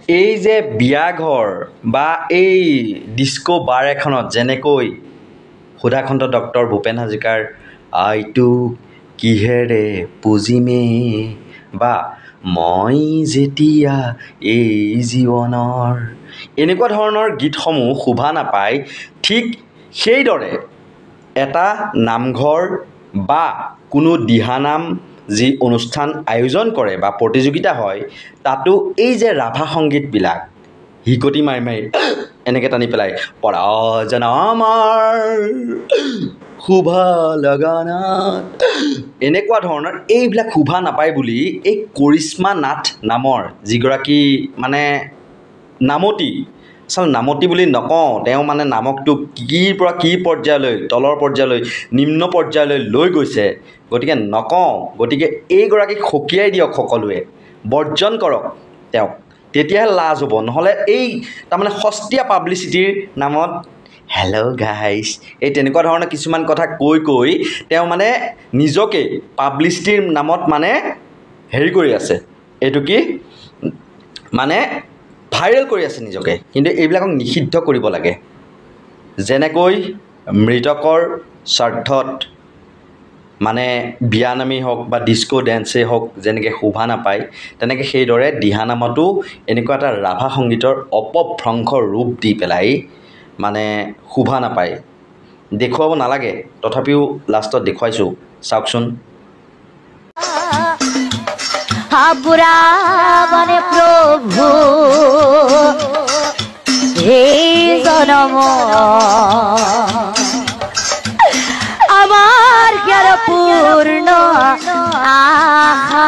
এই যে বিয়া ঘৰ বা এই ডিস্কো বাৰ এখনত যেনেকৈ সুধাকণ্ঠ ডক্টৰ ভূপেন হাজৰিকাৰ আইটো কিহেৰে পুজিমে বা মই যেতিয়া এই জীৱনৰ এনেকুৱা ধৰণৰ গীতসমূহ শোভা নাপায় ঠিক সেইদৰে এটা নামঘৰ বা কোনো দিহানাম যি অনুষ্ঠান আয়োজন কৰে বা প্ৰতিযোগিতা হয় তাতো এই যে ৰাভা সংগীতবিলাক হিকটি মাৰি মাৰি এনেকৈ টানি পেলাই পৰাজন আমাৰ শোভা লগানাত এনেকুৱা ধৰণৰ এইবিলাক শোভা নাপায় বুলি এই কৰিশ্মা নাথ নামৰ যিগৰাকী মানে নামতি আচল নামতি বুলি নকওঁ তেওঁ মানে নামকটো কিৰ পৰা কি পৰ্যায়লৈ তলৰ পৰ্যায়লৈ নিম্ন পৰ্যায়লৈ লৈ গৈছে গতিকে নকওঁ গতিকে এইগৰাকীক সকীয়াই দিয়ক সকলোৱে বৰ্জন কৰক তেওঁক তেতিয়াহে লাজ হ'ব নহ'লে এই তাৰমানে সস্তীয়া পাব্লিচিটিৰ নামত হেল্ল' গাইজ এই তেনেকুৱা ধৰণৰ কিছুমান কথা কৈ তেওঁ মানে নিজকে পাব্লিচিটিৰ নামত মানে হেৰি কৰি আছে এইটো কি মানে ভাইৰেল কৰি আছে নিজকে কিন্তু এইবিলাকক নিষিদ্ধ কৰিব লাগে যেনেকৈ মৃতকৰ স্বাৰ্থত মানে বিয়ানামেই হওক বা ডিস্কো ডেন্সেই হওক যেনেকৈ শোভা নাপায় তেনেকৈ সেইদৰে দিহানামতো এনেকুৱা এটা ৰাভা সংগীতৰ অপভ্ৰংশ ৰূপ দি পেলাই মানে শোভা নাপায় দেখুৱাব নালাগে তথাপিও লাষ্টত দেখুৱাইছোঁ চাওকচোন বুঢ়া মানে প্ৰভু এই জনম আমাৰ জ্ঞান পূৰ্ণ আহা